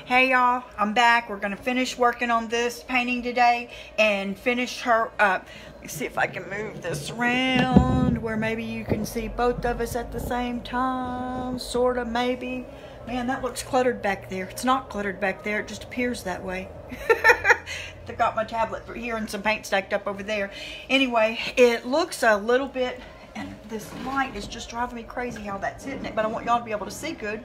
Hey y'all, I'm back. We're gonna finish working on this painting today and finish her up. Let's see if I can move this around where maybe you can see both of us at the same time, sort of, maybe. Man, that looks cluttered back there. It's not cluttered back there, it just appears that way. I got my tablet here and some paint stacked up over there. Anyway, it looks a little bit, and this light is just driving me crazy how that's hitting it, but I want y'all to be able to see good.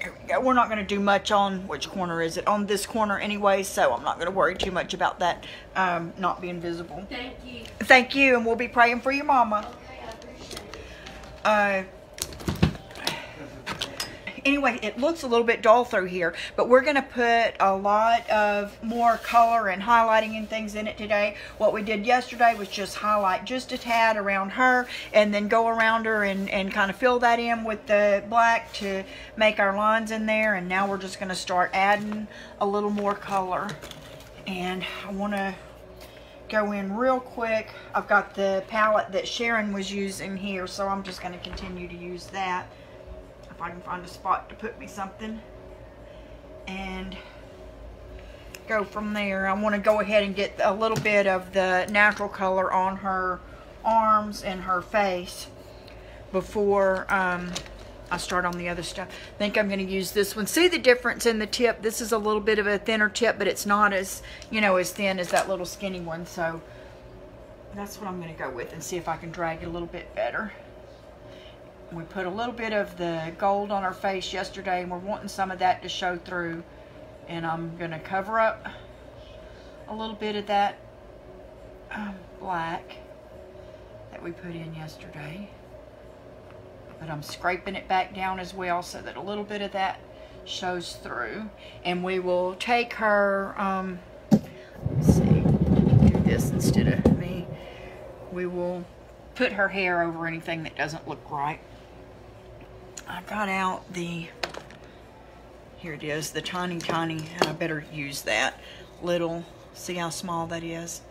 Here we go. We're not going to do much on, which corner is it? On this corner anyway, so I'm not going to worry too much about that not being visible. Thank you. Thank you, and we'll be praying for your mama. Okay, I appreciate it. Anyway, it looks a little bit dull through here, but we're going to put a lot of more color and highlighting and things in it today. What we did yesterday was just highlight just a tad around her and then go around her and kind of fill that in with the black to make our lines in there. And now we're just going to start adding a little more color. And I want to go in real quick. I've got the palette that Sharon was using here, so I'm just going to continue to use that. I can find a spot to put me something and go from there. I want to go ahead and get a little bit of the natural color on her arms and her face before I start on the other stuff. I think I'm going to use this one. See the difference in the tip? This is a little bit of a thinner tip, but it's not as, you know, as thin as that little skinny one. So that's what I'm going to go with and see if I can drag it a little bit better. We put a little bit of the gold on our face yesterday, and we're wanting some of that to show through. And I'm going to cover up a little bit of that black that we put in yesterday. But I'm scraping it back down as well so that a little bit of that shows through. And we will take her, let's see, do this instead of me. We will put her hair over anything that doesn't look right. I got out the, here it is, the tiny, and I better use that little, see how small that is?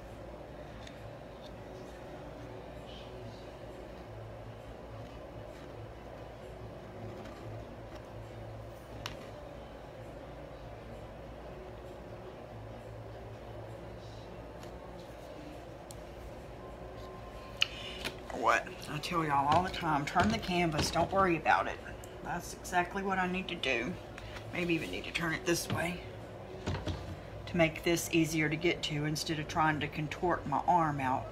What? I tell y'all all the time, turn the canvas, don't worry about it. That's exactly what I need to do. Maybe even need to turn it this way to make this easier to get to instead of trying to contort my arm out.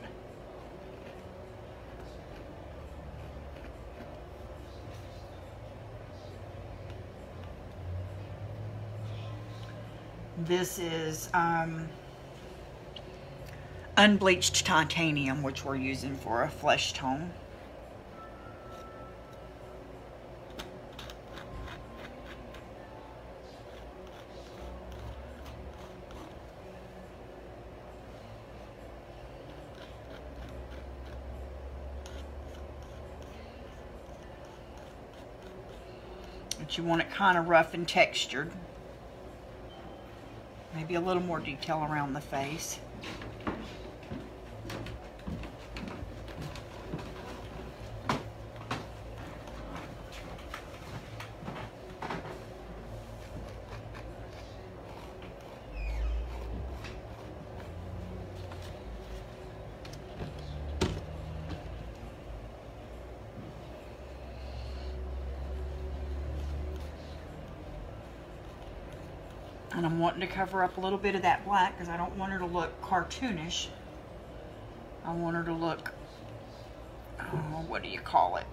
This is unbleached titanium, which we're using for a flesh tone. But you want it kind of rough and textured. Maybe a little more detail around the face. And I'm wanting to cover up a little bit of that black because I don't want her to look cartoonish. I want her to look, oh, what do you call it?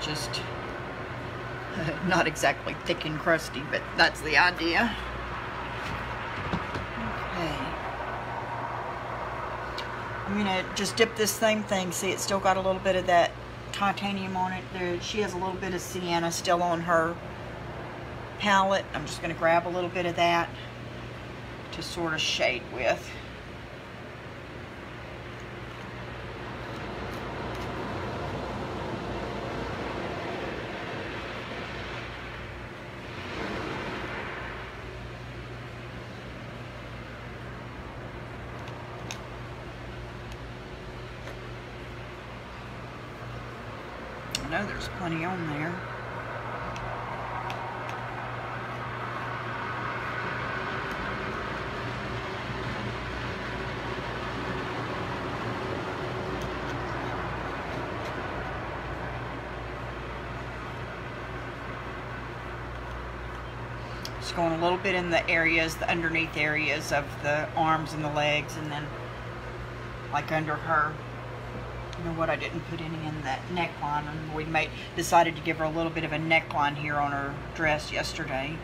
Just not exactly thick and crusty, but that's the idea. Okay. I'm gonna just dip this same thing. See, it's still got a little bit of that titanium on it. She has a little bit of sienna still on her palette. I'm just going to grab a little bit of that to sort of shade with. know there's plenty on there. Just going a little bit in the areas, the underneath areas of the arms and the legs, and then like under her. You know what, I didn't put any in that neckline, and we decided to give her a little bit of a neckline here on her dress yesterday.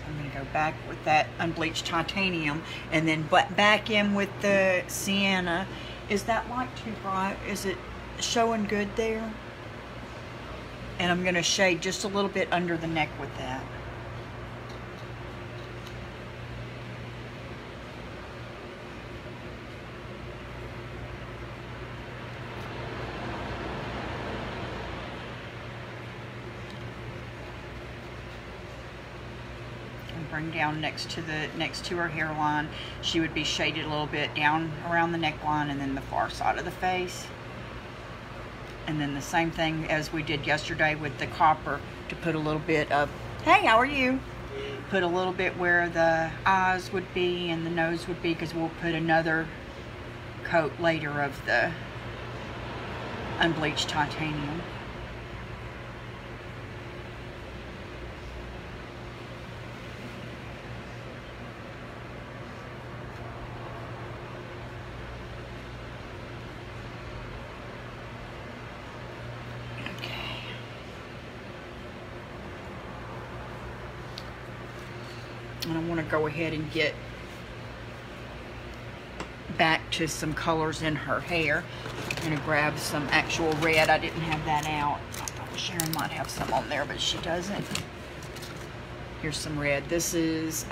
I'm going to go back with that unbleached titanium and then back in with the sienna. Is that light too bright? Is it showing good there? And I'm going to shade just a little bit under the neck with that. Bring down next to her hairline. She would be shaded a little bit down around the neckline and then the far side of the face. And then the same thing as we did yesterday with the copper, to put a little bit of, hey, how are you? Put a little bit where the eyes would be and the nose would be, because we'll put another coat later of the unbleached titanium. And I want to go ahead and get back to some colors in her hair. I'm going to grab some actual red. I didn't have that out. I thought Sharon might have some on there, but she doesn't. Here's some red. This is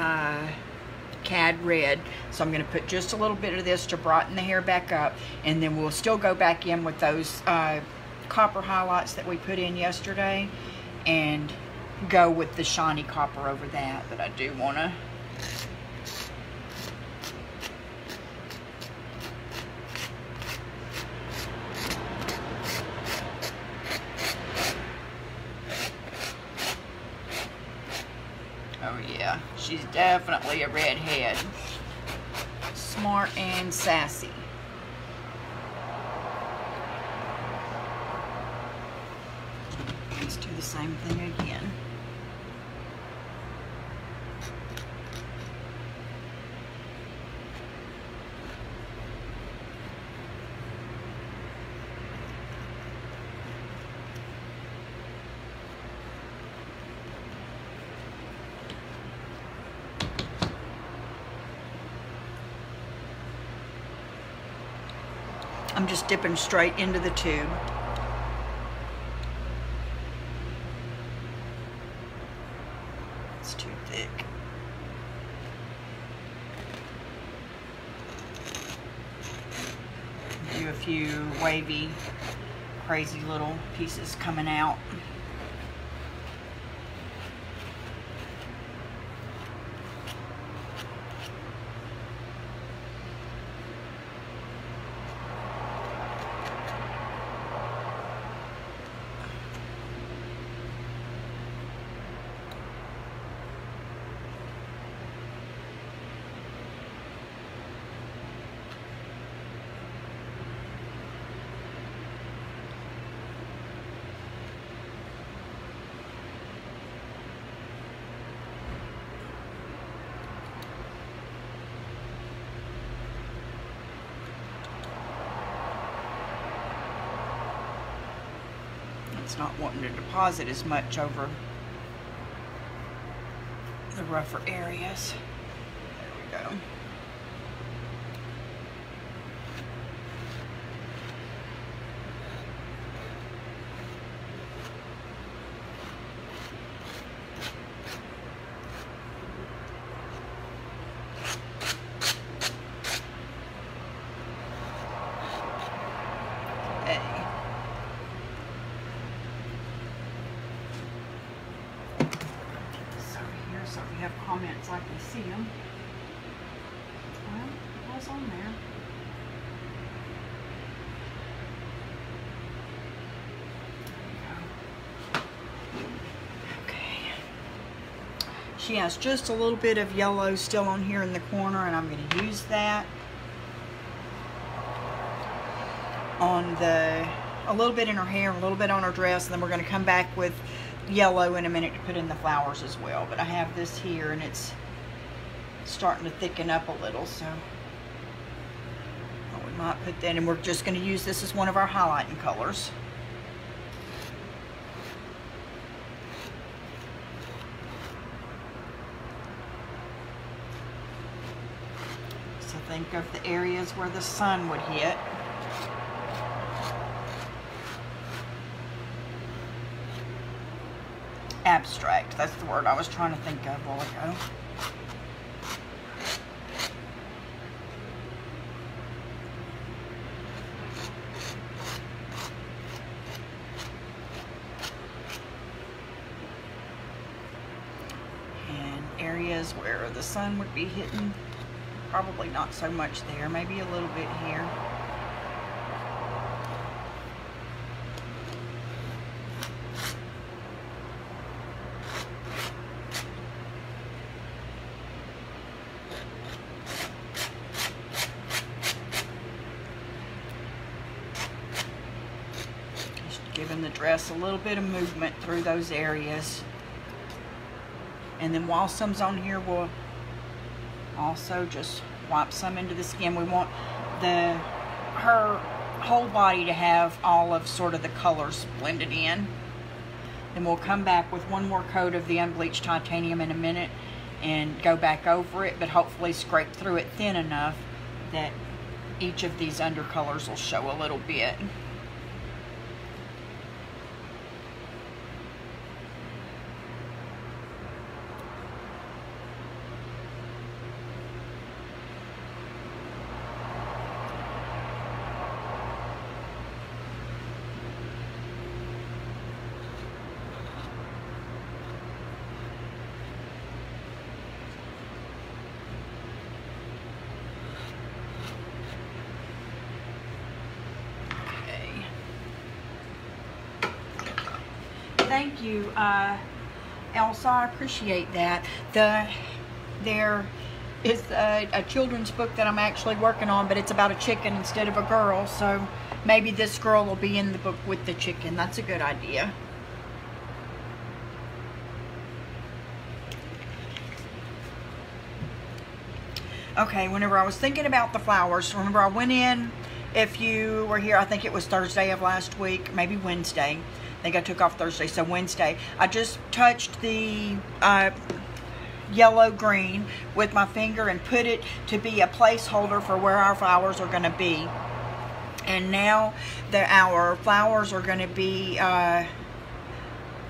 Cad Red. So I'm going to put just a little bit of this to brighten the hair back up. And then we'll still go back in with those copper highlights that we put in yesterday. And go with the shiny copper over that, but I do want to oh yeah, she's definitely a redhead. Smart and sassy. Let's do the same thing again. I'm just dipping straight into the tube. It's too thick. Do a few wavy, crazy little pieces coming out. It's not wanting to deposit as much over the rougher areas. There we go. see them. Well, it was on there. She has just a little bit of yellow still on here in the corner, and I'm going to use that on a little bit in her hair, a little bit on her dress, and then we're going to come back with yellow in a minute to put in the flowers as well. But I have this here, and it's starting to thicken up a little, so we might put that, and we're just going to use this as one of our highlighting colors. Think of the areas where the sun would hit. Abstract, that's the word I was trying to think of a while ago. And areas where the sun would be hitting. Probably not so much there, maybe a little bit here. Just giving the dress a little bit of movement through those areas. And then while some's on here, we'll also just wipe some into the skin. We want her whole body to have all of sort of the colors blended in. Then we'll come back with one more coat of the unbleached titanium in a minute and go back over it, but hopefully scrape through it thin enough that each of these undercolors will show a little bit. Thank you, Elsa. I appreciate that. There is a children's book that I'm actually working on, but it's about a chicken instead of a girl, so maybe this girl will be in the book with the chicken. That's a good idea. Okay, whenever I was thinking about the flowers, remember I went in, if you were here, I think it was Thursday of last week, maybe Wednesday. I think I took off Thursday, so Wednesday. I just touched the yellow green with my finger and put it to be a placeholder for where our flowers are going to be. And now our flowers are going to be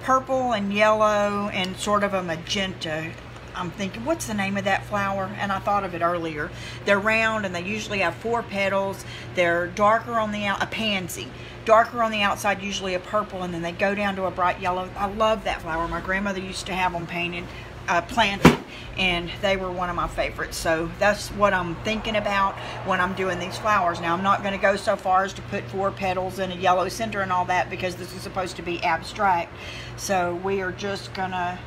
purple and yellow and sort of a magenta. I'm thinking, what's the name of that flower? And I thought of it earlier. They're round and they usually have 4 petals. They're darker on the a pansy. Darker on the outside, usually a purple, and then they go down to a bright yellow. I love that flower. My grandmother used to have them planted, and they were one of my favorites. So that's what I'm thinking about when I'm doing these flowers. Now, I'm not going to go so far as to put 4 petals in a yellow center and all that, because this is supposed to be abstract. So we are just going to...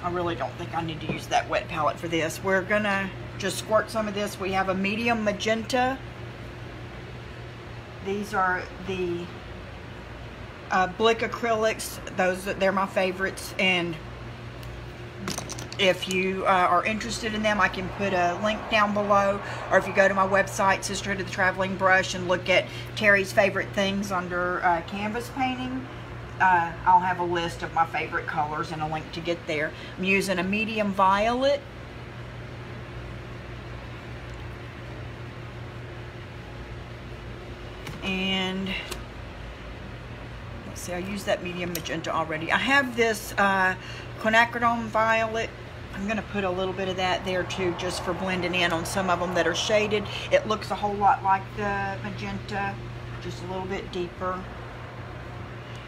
I really don't think I need to use that wet palette for this. We're going to just squirt some of this. We have a medium magenta. These are the Blick acrylics. They're my favorites, and if you are interested in them, I can put a link down below, or if you go to my website, Sisterhood of the Traveling Brush, and look at Terry's favorite things under canvas painting, I'll have a list of my favorite colors and a link to get there. I'm using a medium violet. And let's see, I used that medium magenta already. I have this quinacridone violet. I'm going to put a little bit of that there too, just for blending in on some of them that are shaded. It looks a whole lot like the magenta, just a little bit deeper.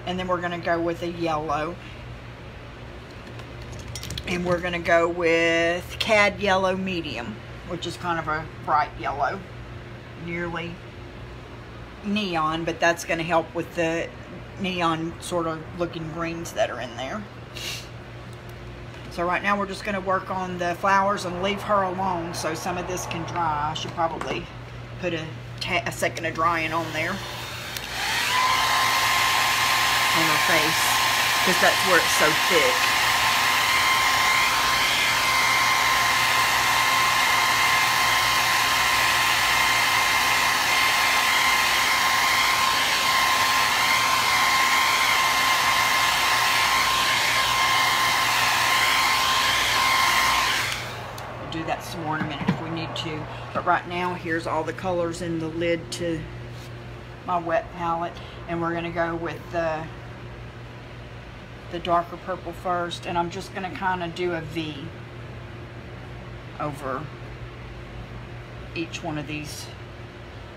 And then we're going to go with a yellow. And we're going to go with Cad Yellow Medium, which is kind of a bright yellow, nearly neon, but that's going to help with the neon sort of looking greens that are in there. So right now we're just going to work on the flowers and leave her alone so some of this can dry. I should probably put a second of drying on there, on her face, because that's where it's so thick. Do that some more in a minute if we need to, but right now here's all the colors in the lid to my wet palette, and we're going to go with the darker purple first, and I'm just going to kind of do a V over each one of these,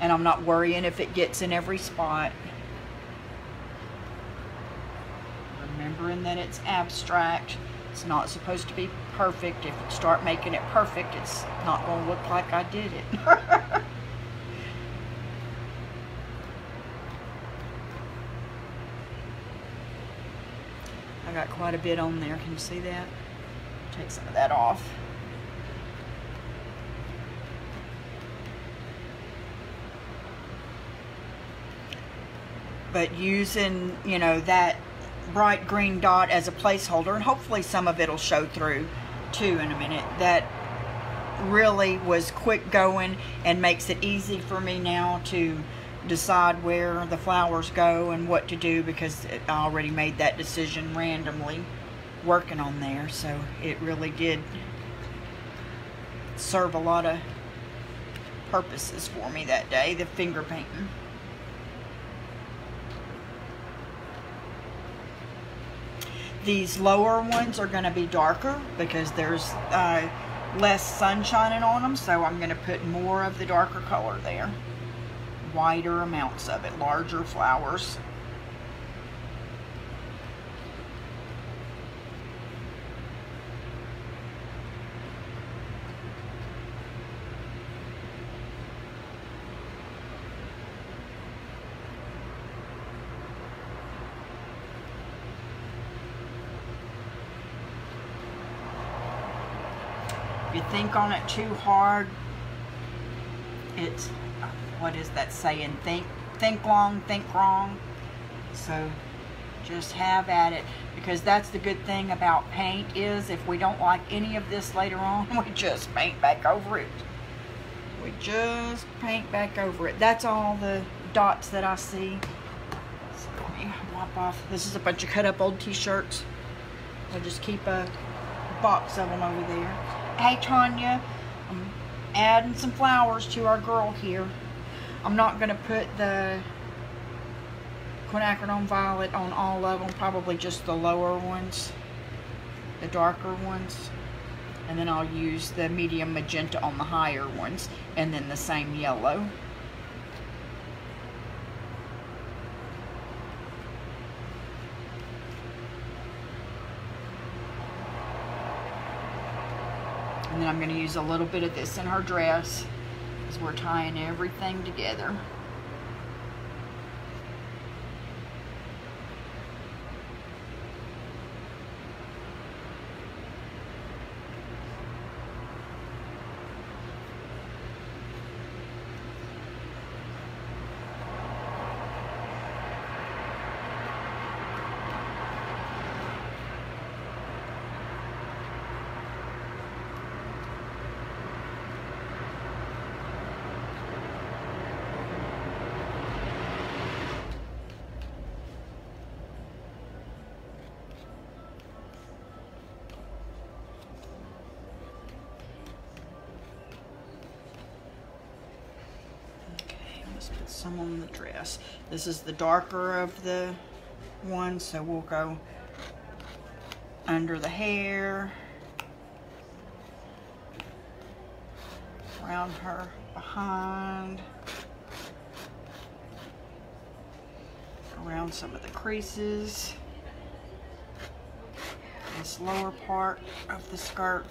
and I'm not worrying if it gets in every spot, remembering that it's abstract. It's not supposed to be perfect. If you start making it perfect, it's not going to look like I did it. I got quite a bit on there. Can you see that? Take some of that off. But using, you know, that bright green dot as a placeholder, and hopefully some of it'll show through too in a minute. That really was quick going and makes it easy for me now to decide where the flowers go and what to do, because I already made that decision randomly working on there. So it really did serve a lot of purposes for me that day, the finger painting. These lower ones are going to be darker because there's less sun shining on them, so I'm going to put more of the darker color there. Wider amounts of it, larger flowers. If you think on it too hard, it's, what is that saying? Think long, think wrong. So just have at it, because that's the good thing about paint, is if we don't like any of this later on, we just paint back over it. We just paint back over it. That's all the dots that I see. So let me wipe off. This is a bunch of cut up old t-shirts. I'll just keep a box of them over there. Hey Tanya, I'm adding some flowers to our girl here. I'm not going to put the quinacridone violet on all of them, probably just the lower ones, the darker ones. And then I'll use the medium magenta on the higher ones, and then the same yellow. And then I'm going to use a little bit of this in her dress, because we're tying everything together. Put some on the dress. This is the darker of the one, so we'll go under the hair, around her behind, around some of the creases, this lower part of the skirt.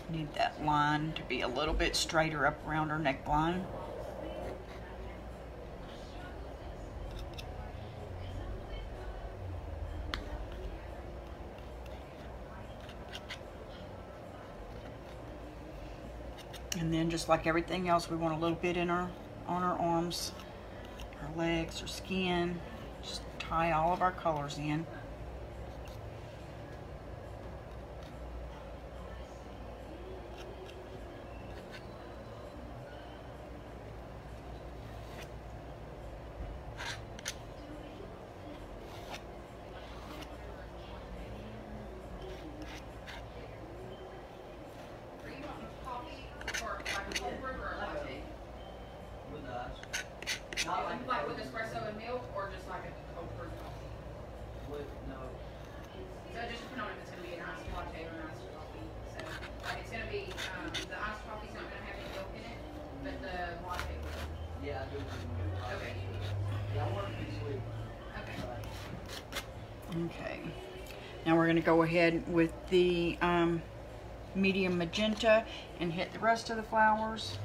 Need that line to be a little bit straighter up around her neckline. And then just like everything else, we want a little bit in on our arms, our legs, our skin. Just tie all of our colors in. Like with espresso and milk, or just like a cold brew coffee? No. So just depending on if it's going to be an iced latte or an iced coffee. So like it's going to be, the iced coffee's not going to have any milk in it, but the latte will. Yeah, I do milk. Okay. Yeah, I want it to be sweet. Okay. Okay. Now we're going to go ahead with the medium magenta and hit the rest of the flowers.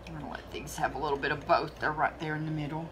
I'm going to let these have a little bit of both. They're right there in the middle.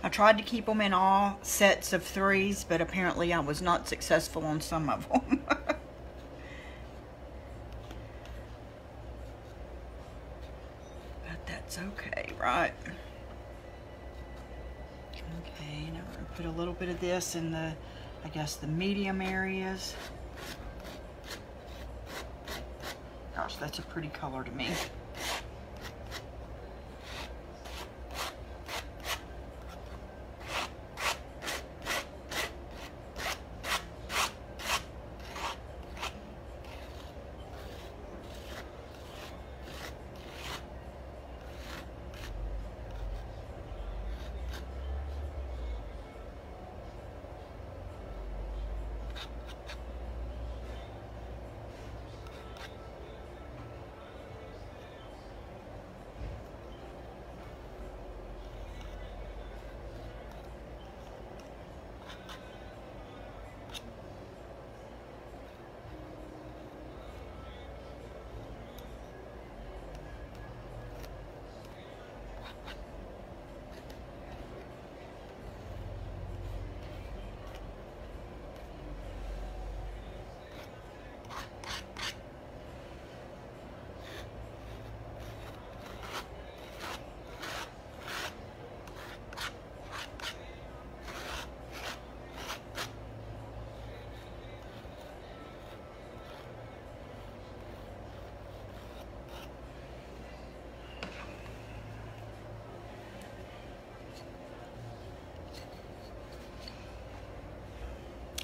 I tried to keep them in all sets of 3s, but apparently I was not successful on some of them. But that's okay, right? Okay, now we're going to put a little bit of this in the, I guess, the medium areas. Gosh, that's a pretty color to me.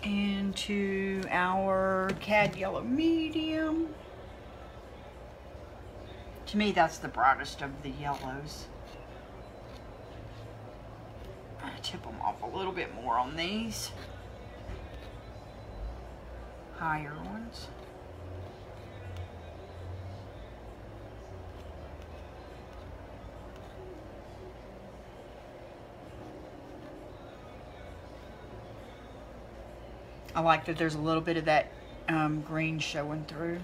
Into our cad yellow medium. To me, that's the brightest of the yellows. I tip them off a little bit more on these higher ones. I like that there's a little bit of that green showing through.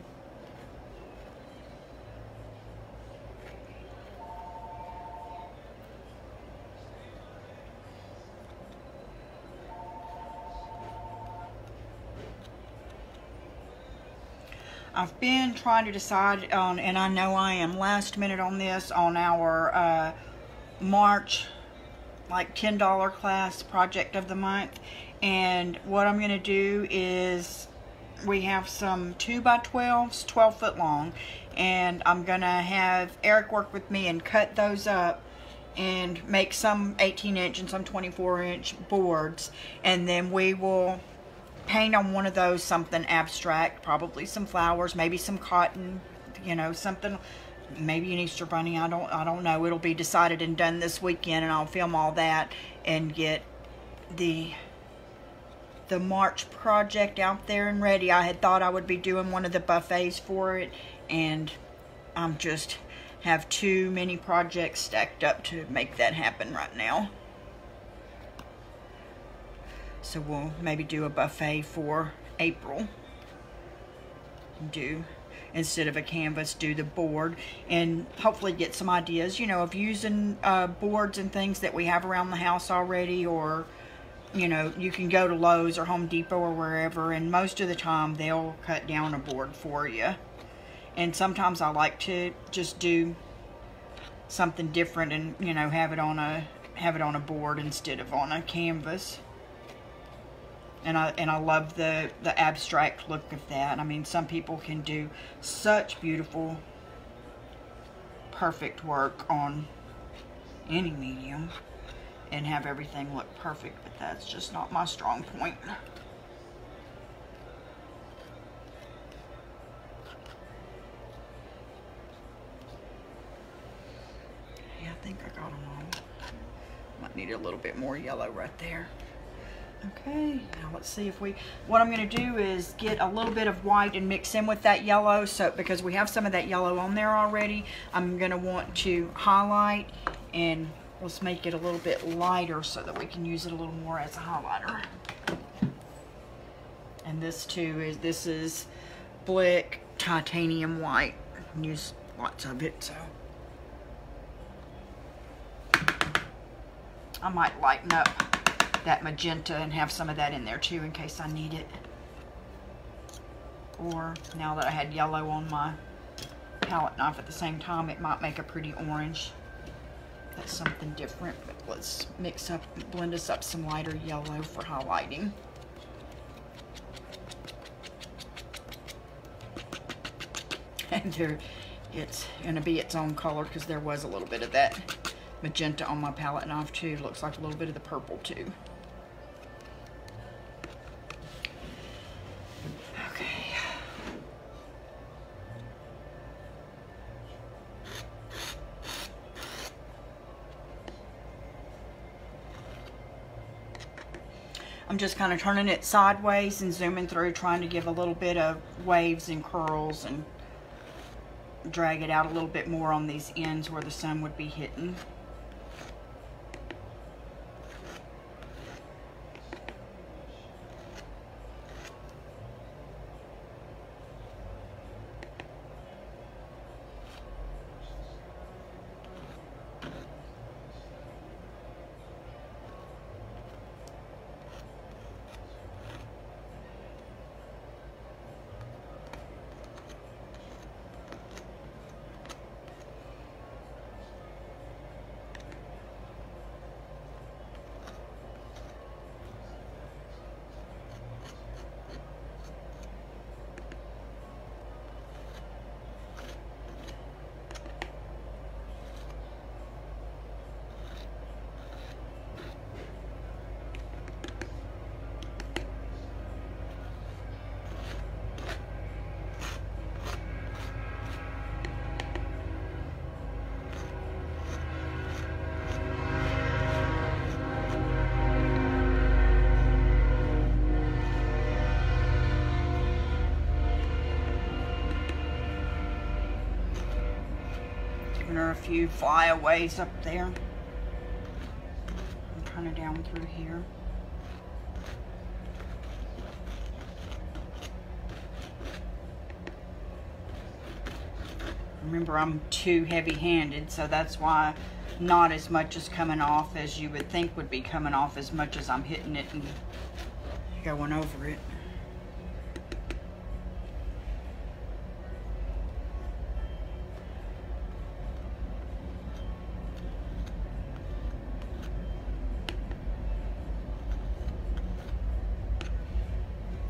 I've been trying to decide on, and I know I am last minute on this, on our March like $10 class project of the month. And what I'm going to do is, we have some 2x12s, 12 foot long, and I'm going to have Eric work with me and cut those up and make some 18-inch and some 24-inch boards, and then we will paint on one of those something abstract, probably some flowers, maybe some cotton, you know, something, maybe an Easter bunny. I don't know. It'll be decided and done this weekend, and I'll film all that and get the March project out there and ready. I had thought I would be doing one of the buffets for it, and I'm just have too many projects stacked up to make that happen right now. So we'll maybe do a buffet for April. Instead of a canvas, do the board, and hopefully get some ideas, you know, of using boards and things that we have around the house already, or, you know, you can go to Lowe's or Home Depot or wherever, and most of the time they'll cut down a board for you. And sometimes I like to just do something different and, you know, have it on a board instead of on a canvas. And I love the abstract look of that. I mean, some people can do such beautiful, perfect work on any medium and have everything look perfect, but that's just not my strong point. Yeah, I think I got them all. Might need a little bit more yellow right there. Okay, now let's see if what I'm going to do is get a little bit of white and mix in with that yellow, so because we have some of that yellow on there already, I'm going to want to highlight, and let's make it a little bit lighter so that we can use it a little more as a highlighter. And this too is Blick titanium white. I can use lots of it, so I might lighten up that magenta and have some of that in there too in case I need it. Or now that I had yellow on my palette knife at the same time, it might make a pretty orange. That's something different, but let's blend us up some lighter yellow for highlighting. And there, it's gonna be its own color because there was a little bit of that magenta on my palette knife too. Looks like a little bit of the purple too. Okay. I'm just kind of turning it sideways and zooming through, trying to give a little bit of waves and curls and drag it out a little bit more on these ends where the sun would be hitting. Her a few flyaways up there. I'm turning down through here. Remember, I'm too heavy-handed, so that's why not as much is coming off as you would think would be coming off, as much as I'm hitting it and going over it.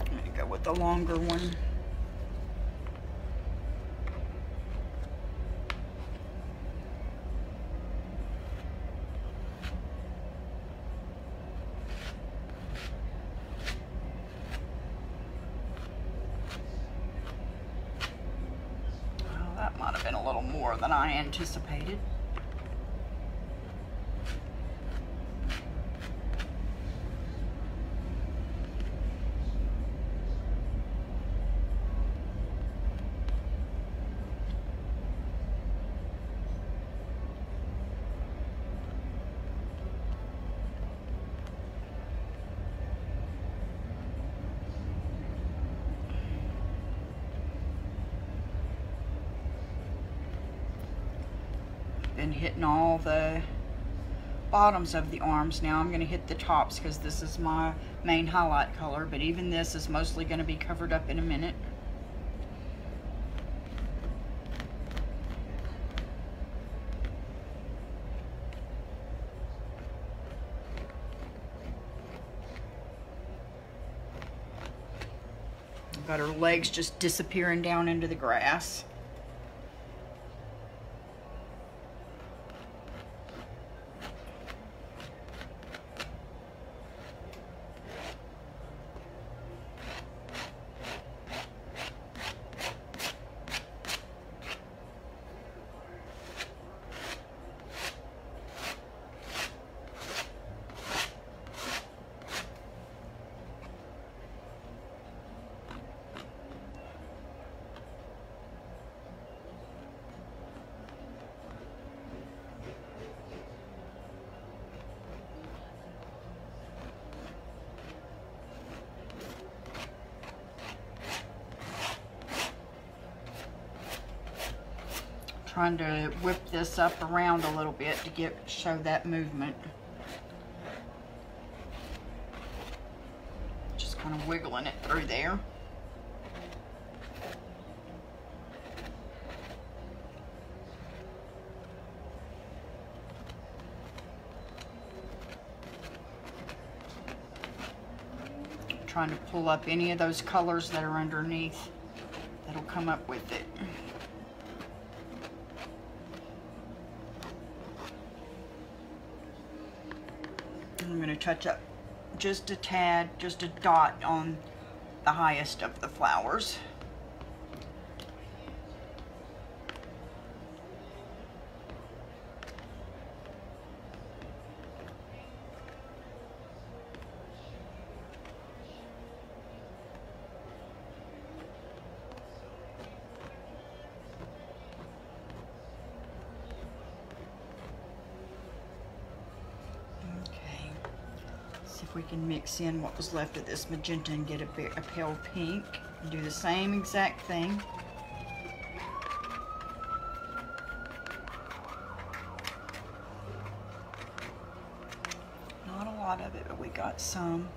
I'm gonna go with the longer one. That might have been a little more than I anticipated. Been hitting all the bottoms of the arms. Now I'm going to hit the tops because this is my main highlight color, but even this is mostly going to be covered up in a minute. Got her legs just disappearing down into the grass. Trying to whip this up around a little bit to show that movement. Just kind of wiggling it through there. Trying to pull up any of those colors that are underneath that'll come up with it. I'm going to touch up just a tad, just a dot on the highest of the flowers. We can mix in what was left of this magenta and get a pale pink and do the same exact thing. Not a lot of it, but we got some.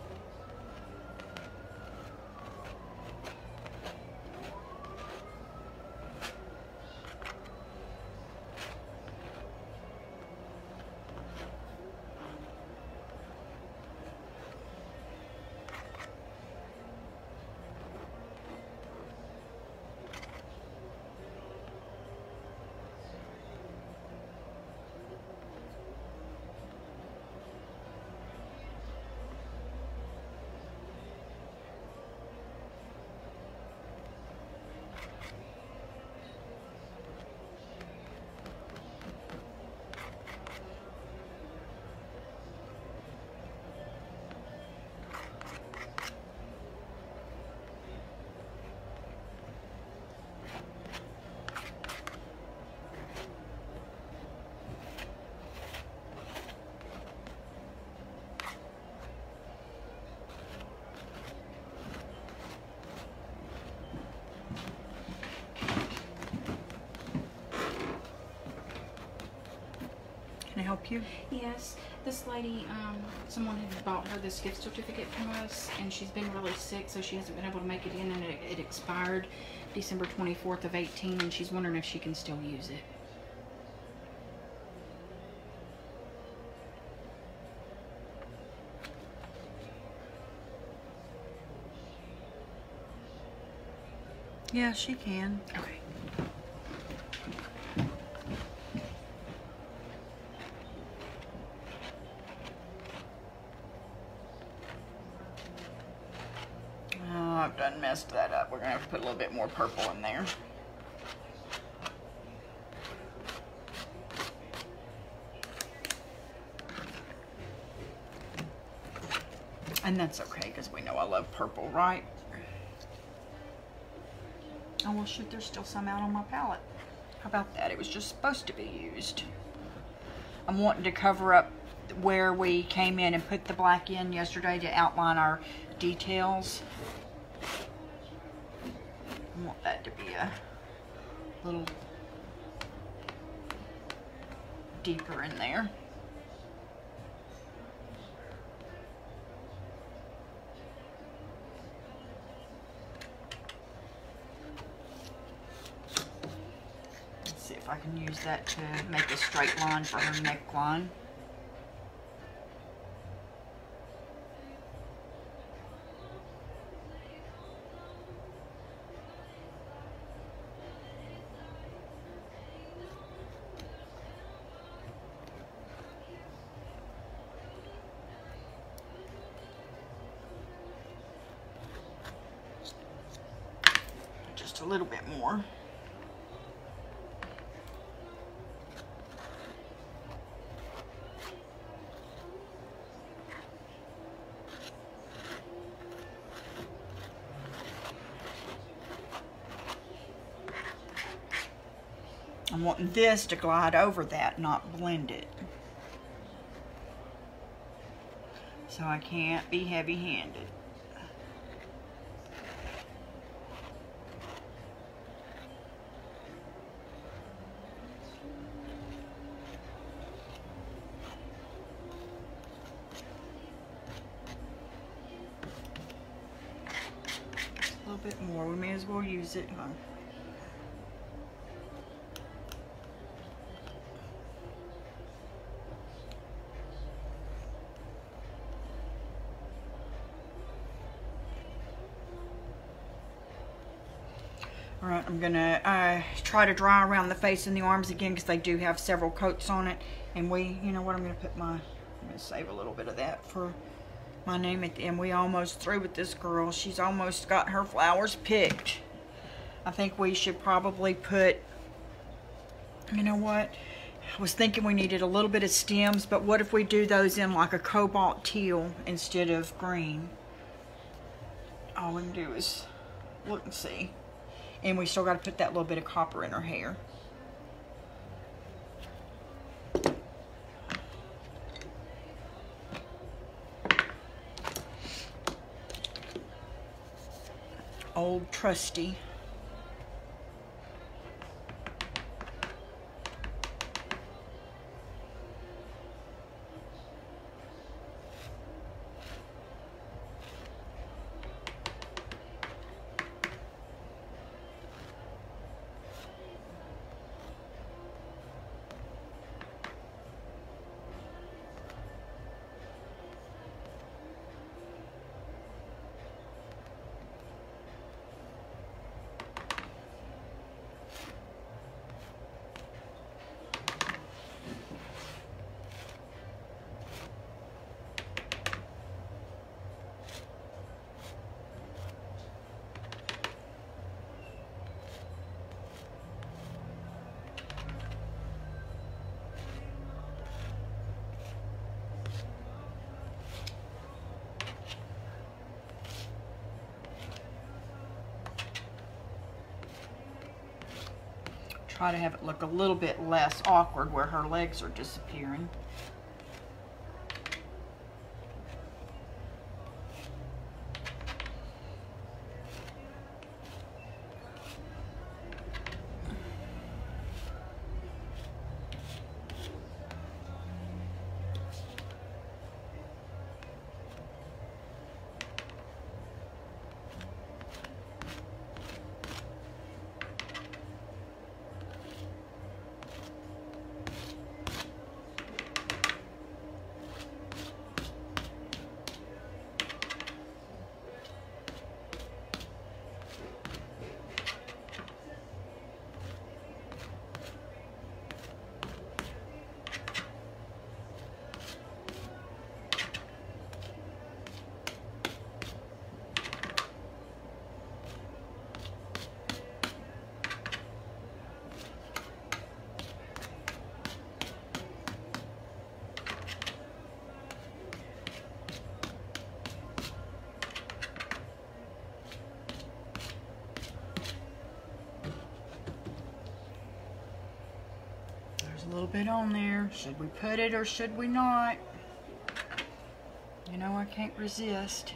Can I help you? Yes, this lady, someone had bought her this gift certificate from us, and she's been really sick, so she hasn't been able to make it in, and it expired December 24th of 18, and she's wondering if she can still use it. Yeah, she can. Okay. Oh, I've done messed that up. We're gonna have to put a little bit more purple in there. And that's okay, because we know I love purple, right? Oh, well, shoot, there's still some out on my palette. How about that? It was just supposed to be used. I'm wanting to cover up where we came in and put the black in yesterday to outline our details. I want that to be a little deeper in there. Let's see if I can use that to make a straight line for her neckline. Just a little bit more. I'm wanting this to glide over that, not blend it. So I can't be heavy-handed. A little bit more. We may as well use it, huh? All right, I'm gonna try to dry around the face and the arms again because they do have several coats on it. And you know what, I'm gonna save a little bit of that for my name at the end. We almost through with this girl. She's almost got her flowers picked. I think we should probably put, you know what? I was thinking we needed a little bit of stems, but what if we do those in like a cobalt teal instead of green? All we can do is look and see. And we still got to put that little bit of copper in her hair. Old trusty. Try to have it look a little bit less awkward where her legs are disappearing. a little bit on there. Should we put it or should we not? You know, I can't resist.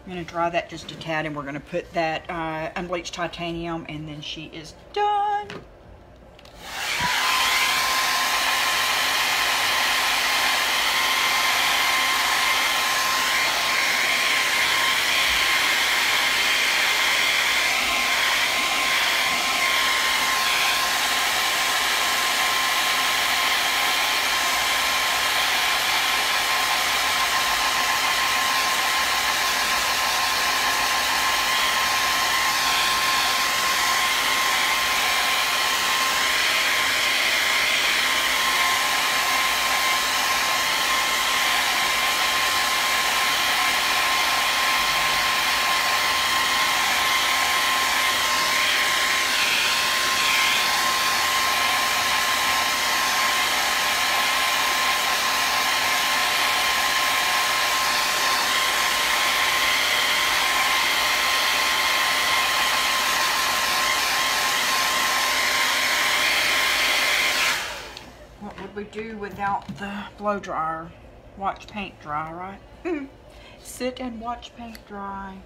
I'm going to dry that just a tad, and we're going to put that unbleached titanium, and then she is done. We do without the blow dryer. Watch paint dry, right? Sit and watch paint dry.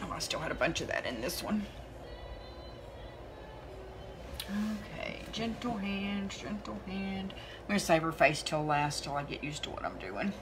Oh, I still had a bunch of that in this one. Okay, gentle hand, gentle hand. I'm gonna save her face till last, till I get used to what I'm doing.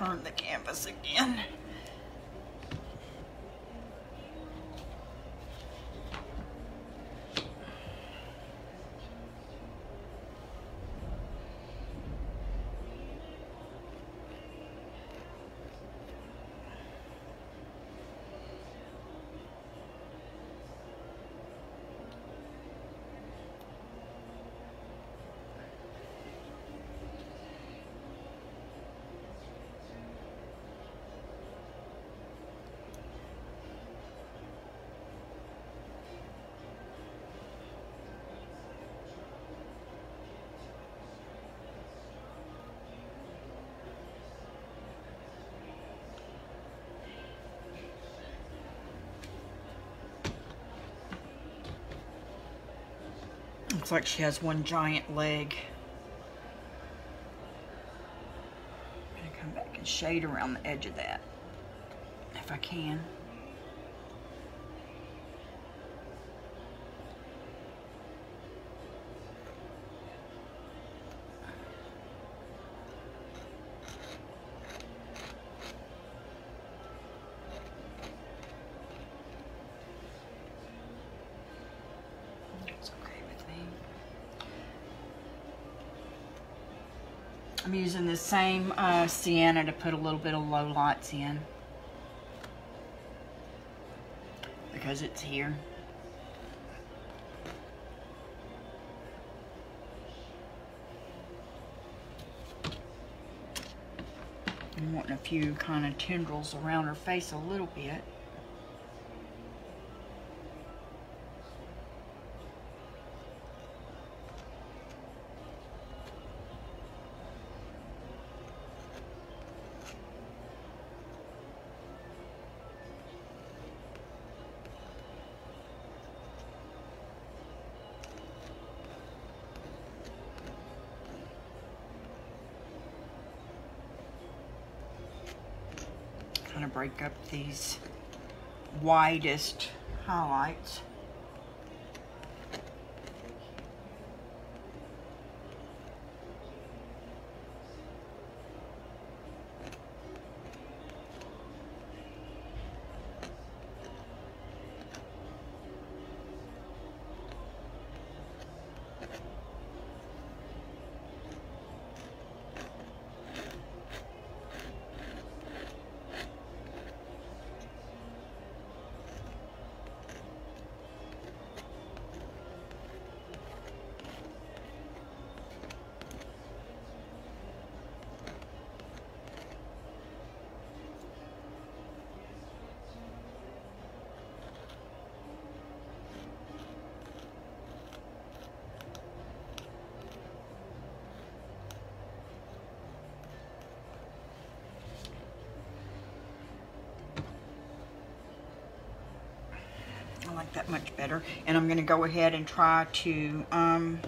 turn the canvas again. Looks like she has one giant leg. I'm gonna come back and shade around the edge of that, if I can. I'm using the same sienna to put a little bit of low lights in because it's here. I'm wanting a few kind of tendrils around her face a little bit. Kind of break up these widest highlights. I like that much better. And I'm going to go ahead and try to, I'm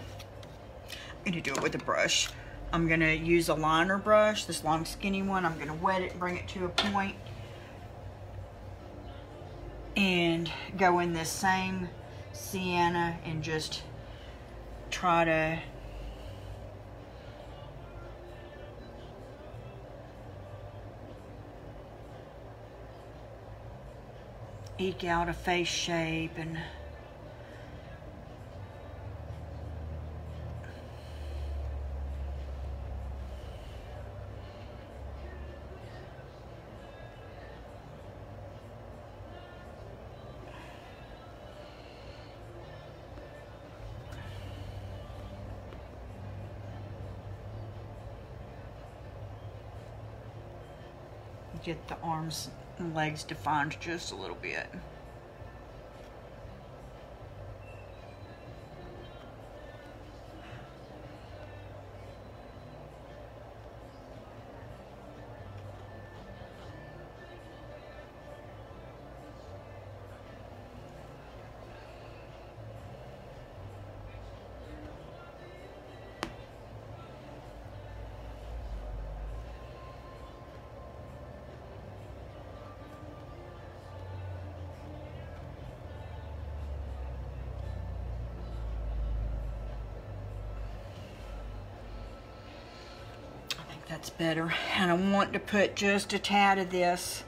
going to do it with a brush. I'm going to use a liner brush, this long skinny one. I'm going to wet it, bring it to a point, and go in this same sienna and just try to eke out a face shape and get the arms and legs defined just a little bit. That's better. And I want to put just a tad of this.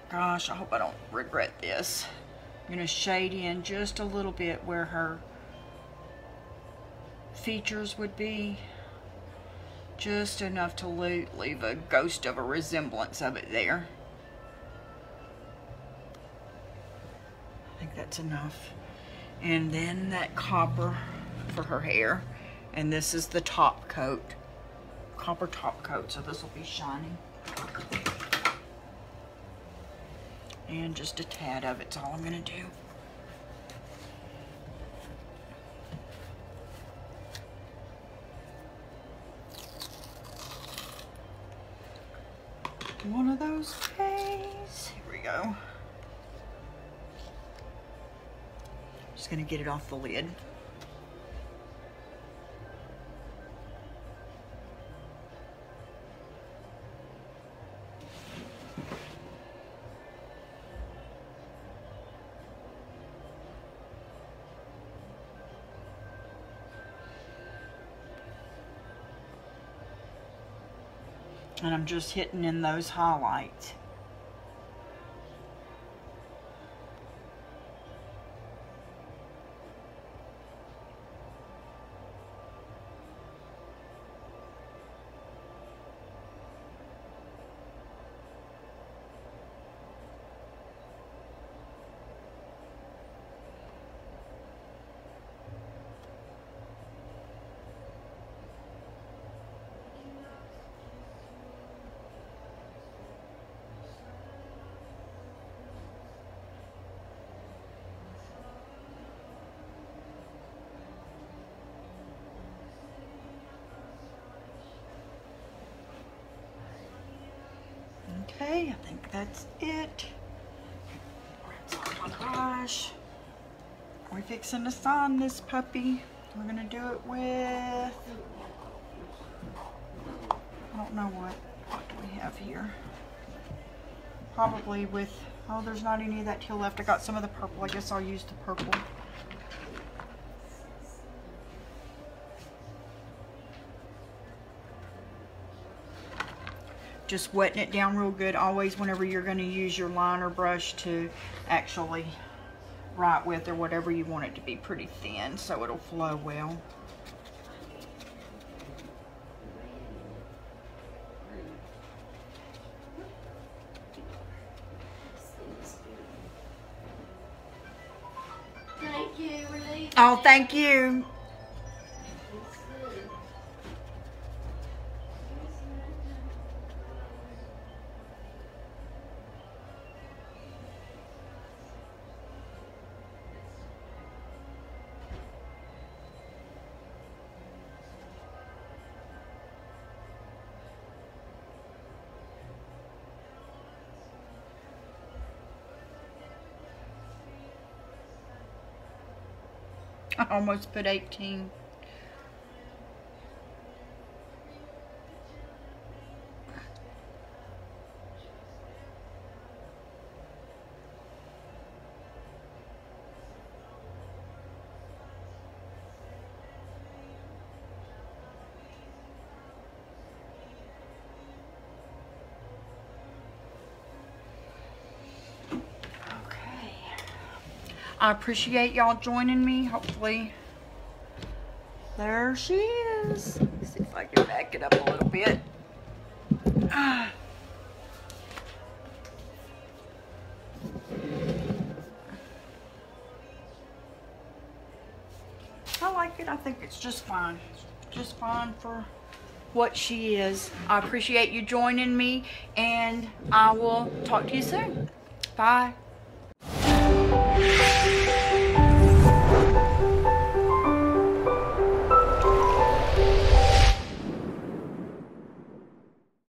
Gosh, I hope I don't regret this. I'm gonna shade in just a little bit where her features would be. Just enough to leave a ghost of a resemblance of it there. I think that's enough. And then that copper for her hair. And this is the top coat. Copper top coat, so this will be shiny. And just a tad of it's all I'm gonna do. One of those days. Here we go. Just gonna get it off the lid. And I'm just hitting in those highlights. Okay, I think that's it. Oh my gosh. We're fixing to sign this puppy. We're gonna do it with, I don't know what do we have here? Probably with, oh, there's not any of that teal left. I got some of the purple. I guess I'll use the purple. Just wetting it down real good. Always whenever you're going to use your liner brush to actually write with or whatever, you want it to be pretty thin so it'll flow well. Thank you. Oh, thank you. I almost put 18. I appreciate y'all joining me. Hopefully, there she is. Let's see if I can back it up a little bit. I like it. I think it's just fine. Just fine for what she is. I appreciate you joining me, and I will talk to you soon. Bye.